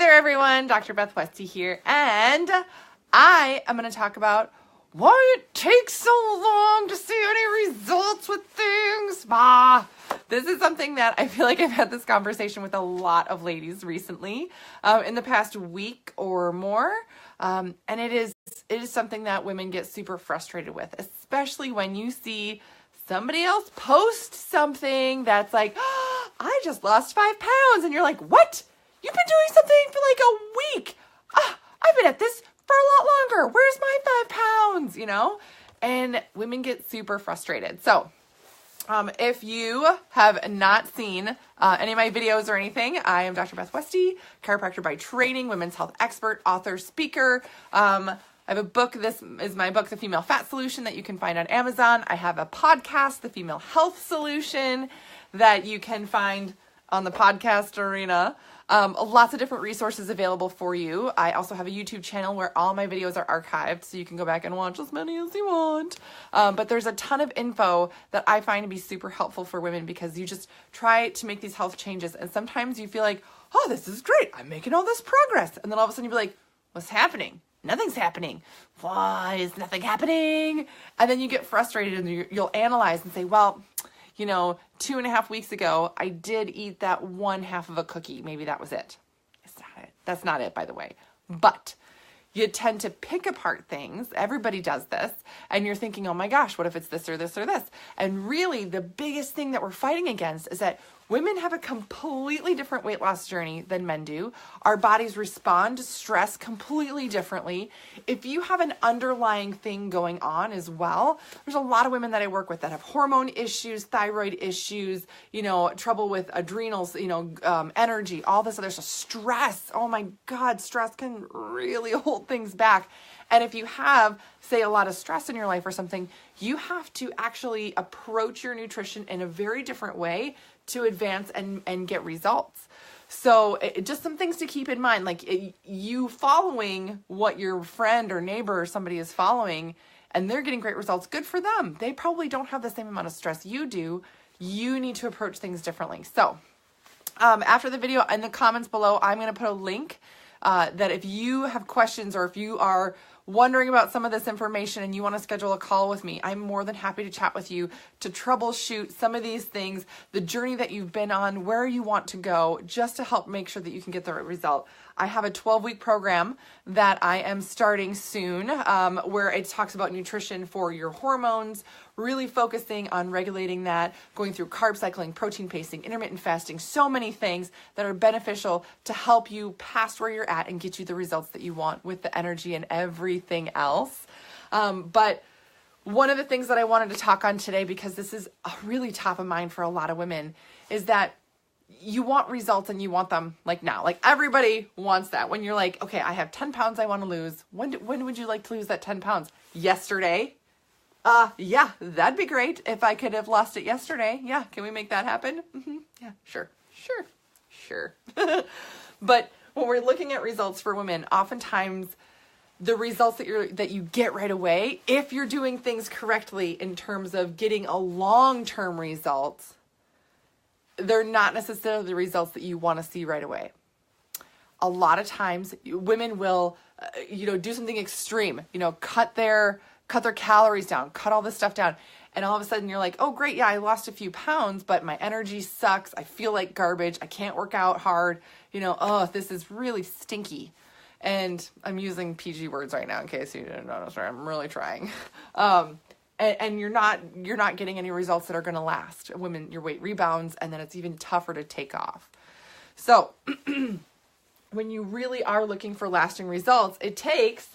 there, everyone. Dr. Bess Westie here, and I am going to talk about why it takes so long to see any results with things. This is something that I feel like I've had this conversation with a lot of ladies recently, in the past week or more, and it is something that women get super frustrated with, especially when you see somebody else post something that's like, oh, I just lost 5 pounds, and you're like, what? You've been doing something for like a week. I've been at this for a lot longer. Where's my 5 pounds? And women get super frustrated. So if you have not seen any of my videos or anything, I am Dr. Bess Westie, chiropractor by training, women's health expert, author, speaker. I have a book. This is my book, The Female Fat Solution, that you can find on Amazon. I have a podcast, The Female Health Solution, that you can find on the podcast arena. Lots of different resources available for you. I also have a YouTube channel where all my videos are archived, so you can go back and watch as many as you want. But there's a ton of info that I find to be super helpful for women, because you just try to make these health changes, and sometimes you feel like, oh, this is great, I'm making all this progress. And then all of a sudden you'll be like, what's happening? Nothing's happening. Why is nothing happening? And then you get frustrated, and you'll analyze and say, well, 2.5 weeks ago, I did eat that 1/2 of a cookie. Maybe that was it. It's not it. That's not it, by the way. But you tend to pick apart things. Everybody does this. And you're thinking, oh my gosh, what if it's this or this or this? And really, the biggest thing that we're fighting against is that women have a completely different weight loss journey than men do. Our bodies respond to stress completely differently. If you have an underlying thing going on as well, there's a lot of women that I work with that have hormone issues, thyroid issues, trouble with adrenals, energy, all this other stuff, stress. Oh my God, stress can really hold things back. And if you have, say, a lot of stress in your life or something, you have to actually approach your nutrition in a very different way to advance and get results. So just some things to keep in mind, like you following what your friend or neighbor or somebody is following, and they're getting great results, good for them. They probably don't have the same amount of stress you do. You need to approach things differently. So after the video, in the comments below, I'm going to put a link that if you have questions, or if you are wondering about some of this information and you want to schedule a call with me, I'm more than happy to chat with you to troubleshoot some of these things, the journey that you've been on, where you want to go, just to help make sure that you can get the right result. I have a 12-week program that I am starting soon, where it talks about nutrition for your hormones, really focusing on regulating that, going through carb cycling, protein pacing, intermittent fasting, so many things that are beneficial to help you past where you're at and get you the results that you want with the energy and everything else. But one of the things that I wanted to talk on today, because this is really top of mind for a lot of women, is that you want results and you want them like now. Like everybody wants that. When you're like, okay, I have 10 pounds I want to lose. When would you like to lose that 10 pounds? Yesterday? Yeah, that'd be great if I could have lost it yesterday. Yeah, can we make that happen? Yeah, sure. But when we're looking at results for women, oftentimes the results that you get right away, if you're doing things correctly in terms of getting a long-term result, they're not necessarily the results that you want to see right away. A lot of times women will, do something extreme, cut their calories down, cut all this stuff down. And all of a sudden you're like, oh great, yeah, I lost a few pounds, but my energy sucks. I feel like garbage. I can't work out hard. This is really stinky. And I'm using PG words right now in case you didn't notice. Right? I'm really trying. And you're not getting any results that are going to last. Women, your weight rebounds, and then it's even tougher to take off. So when you really are looking for lasting results, it takes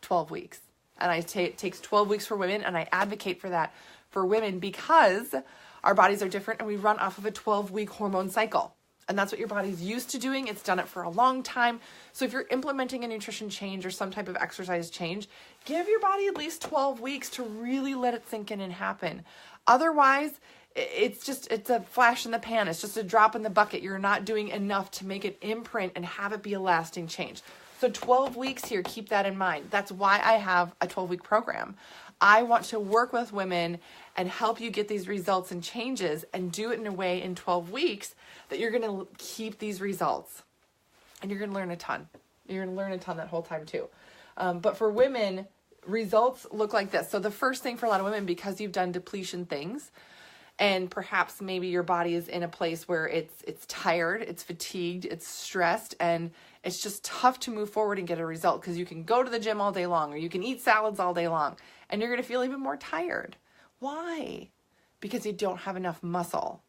12 weeks. And it takes 12 weeks for women, and I advocate for that for women because our bodies are different and we run off of a 12-week hormone cycle. And that's what your body's used to doing. It's done it for a long time. So if you're implementing a nutrition change or some type of exercise change, give your body at least 12 weeks to really let it sink in and happen. Otherwise, it's a flash in the pan. It's just a drop in the bucket. You're not doing enough to make it imprint and have it be a lasting change. So 12 weeks here, keep that in mind. That's why I have a 12-week program. I want to work with women and help you get these results and changes and do it in a way in 12 weeks that you're going to keep these results. And you're going to learn a ton. You're going to learn a ton that whole time too. But for women, results look like this. So the first thing for a lot of women, because you've done depletion things, and perhaps maybe your body is in a place where it's tired, it's fatigued, it's stressed, and it's just tough to move forward and get a result, because you can go to the gym all day long, or you can eat salads all day long, and you're going to feel even more tired. Why? Because you don't have enough muscle.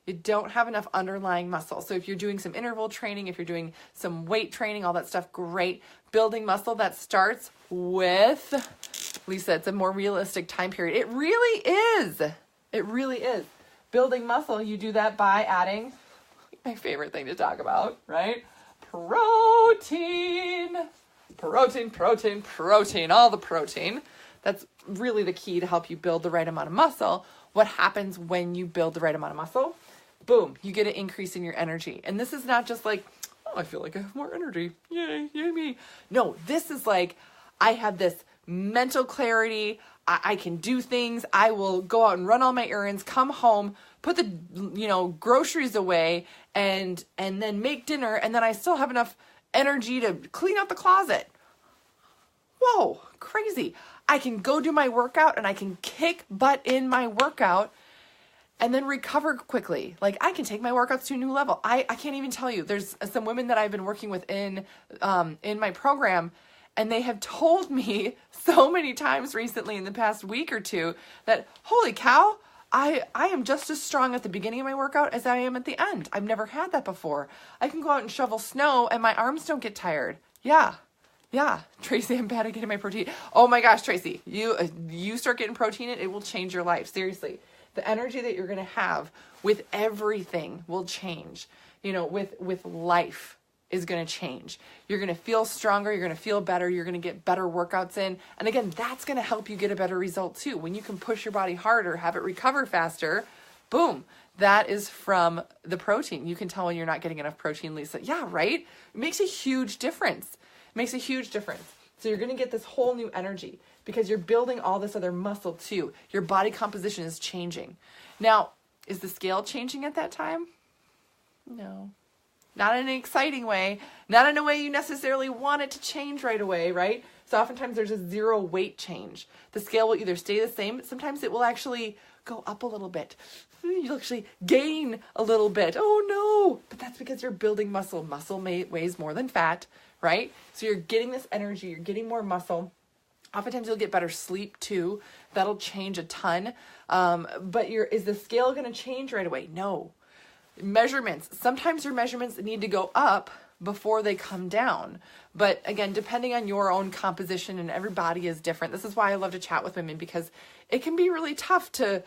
You don't have enough underlying muscle. So if you're doing some interval training, if you're doing some weight training, all that stuff, great. Building muscle, that starts with, Lisa, it's a more realistic time period. It really is. It really is. Building muscle, you do that by adding my favorite thing to talk about, right? Protein. Protein, protein, protein, all the protein. That's really the key to help you build the right amount of muscle. What happens when you build the right amount of muscle? Boom, you get an increase in your energy. And this is not just like, oh, I feel like I have more energy. Yay, yay me. No, this is like, I have this mental clarity. I can do things. I will go out and run all my errands, come home, put the, groceries away, and then make dinner. And then I still have enough energy to clean out the closet. Whoa, crazy. I can go do my workout and I can kick butt in my workout and then recover quickly. Like, I can take my workouts to a new level. I can't even tell you. There's some women that I've been working with in my program, and they have told me so many times recently in the past week or two that, holy cow, I am just as strong at the beginning of my workout as I am at the end. I've never had that before. I can go out and shovel snow and my arms don't get tired. Yeah, Tracy, I'm bad at getting my protein. Oh my gosh, Tracy, you start getting protein, it will change your life. Seriously, the energy that you're going to have with everything will change. With life is going to change. You're going to feel stronger. You're going to feel better. You're going to get better workouts in. And again, that's going to help you get a better result too. When you can push your body harder, have it recover faster, boom. That is from the protein. You can tell when you're not getting enough protein, Lisa. Yeah, right? It makes a huge difference. Makes a huge difference. So you're going to get this whole new energy because you're building all this other muscle too. Your body composition is changing. Now, is the scale changing at that time? No. Not in an exciting way. Not in a way you necessarily want it to change right away, right? So oftentimes there's a zero weight change. The scale will either stay the same, but sometimes it will actually go up a little bit. You'll actually gain a little bit. Oh no! But that's because you're building muscle. Muscle weighs more than fat, right? So you're getting this energy, you're getting more muscle. Oftentimes you'll get better sleep too. That'll change a ton. But is the scale going to change right away? No. Measurements. Sometimes your measurements need to go up before they come down. But again, depending on your own composition, and every body is different. This is why I love to chat with women, because it can be really tough to,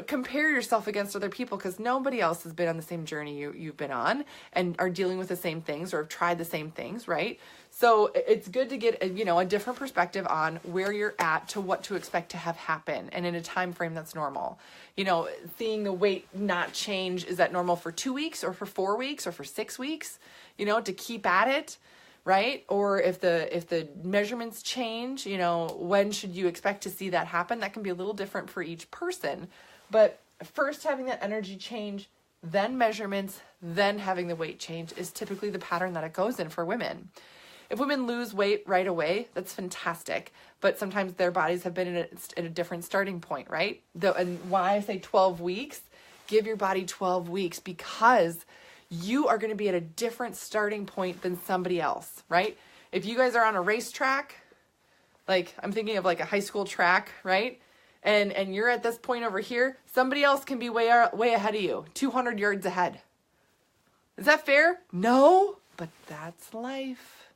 compare yourself against other people, because nobody else has been on the same journey you've been on and are dealing with the same things or have tried the same things, right? So it's good to get a different perspective on where you're at to what to expect to have happen, and in a time frame that's normal. Seeing the weight not change, is that normal for 2 weeks or for 4 weeks or for 6 weeks? To keep at it, right? Or if the measurements change, when should you expect to see that happen? That can be a little different for each person. But first having that energy change, then measurements, then having the weight change is typically the pattern that it goes in for women. If women lose weight right away, that's fantastic. But sometimes their bodies have been at a different starting point, right? And why I say 12 weeks, give your body 12 weeks, because you are going to be at a different starting point than somebody else, right? If you guys are on a racetrack, like I'm thinking of like a high school track, right? And you're at this point over here, somebody else can be way ahead of you, 200 yards ahead. Is that fair? No, but that's life.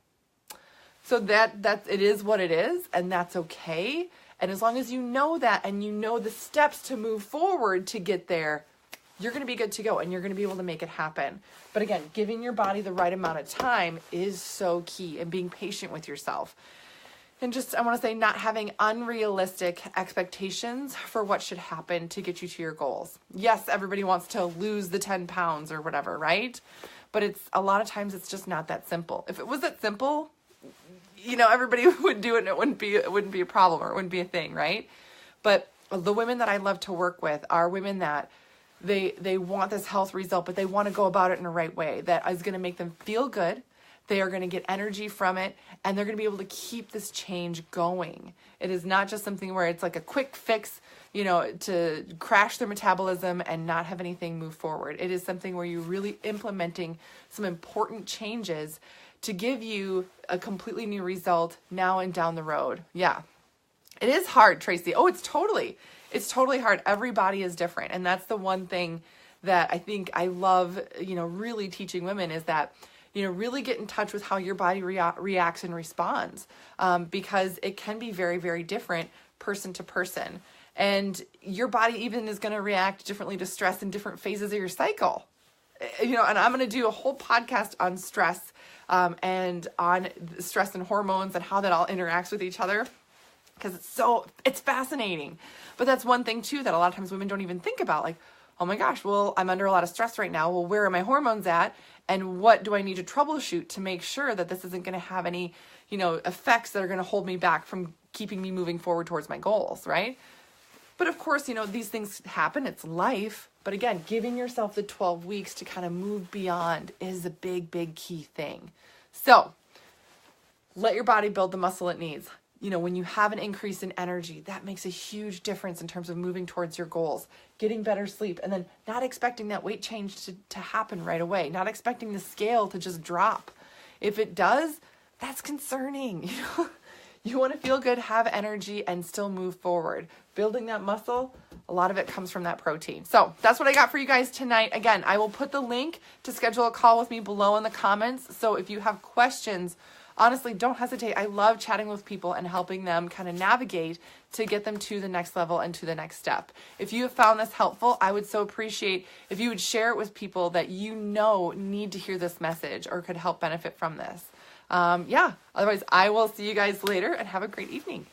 So that it is what it is, and that's okay. And as long as you know that and you know the steps to move forward to get there, you're going to be good to go and you're going to be able to make it happen. But again, giving your body the right amount of time is so key, and being patient with yourself. And just, I want to say, not having unrealistic expectations for what should happen to get you to your goals. Yes, everybody wants to lose the 10 pounds or whatever, right? But a lot of times it's just not that simple. If it was that simple, everybody would do it and it wouldn't be a problem, or it wouldn't be a thing, right? But the women that I love to work with are women that They want this health result, but they want to go about it in the right way that is going to make them feel good. They are going to get energy from it, and they're going to be able to keep this change going. It is not just something where it's like a quick fix, to crash their metabolism and not have anything move forward. It is something where you're really implementing some important changes to give you a completely new result now and down the road. Yeah. It is hard, Tracy. Oh, it's totally hard. Every body is different. And that's the one thing that I think I love, really teaching women is that, really get in touch with how your body reacts and responds, because it can be very, very different person to person. And your body even is going to react differently to stress in different phases of your cycle. And I'm going to do a whole podcast on stress, and on stress and hormones and how that all interacts with each other, because it's fascinating. But that's one thing too that a lot of times women don't even think about, like, oh my gosh, well, I'm under a lot of stress right now. Well, where are my hormones at? And what do I need to troubleshoot to make sure that this isn't going to have any, effects that are going to hold me back from keeping me moving forward towards my goals, right? But of course, these things happen. It's life. But again, giving yourself the 12 weeks to kind of move beyond is a big, big key thing. So let your body build the muscle it needs. When you have an increase in energy, that makes a huge difference in terms of moving towards your goals, getting better sleep, and then not expecting that weight change to happen right away, not expecting the scale to just drop. If it does, that's concerning. You want to feel good, have energy, and still move forward. Building that muscle, a lot of it comes from that protein. So that's what I got for you guys tonight. Again, I will put the link to schedule a call with me below in the comments. So if you have questions, honestly, don't hesitate. I love chatting with people and helping them kind of navigate to get them to the next level and to the next step. If you have found this helpful, I would so appreciate if you would share it with people that need to hear this message or could help benefit from this. Otherwise, I will see you guys later and have a great evening.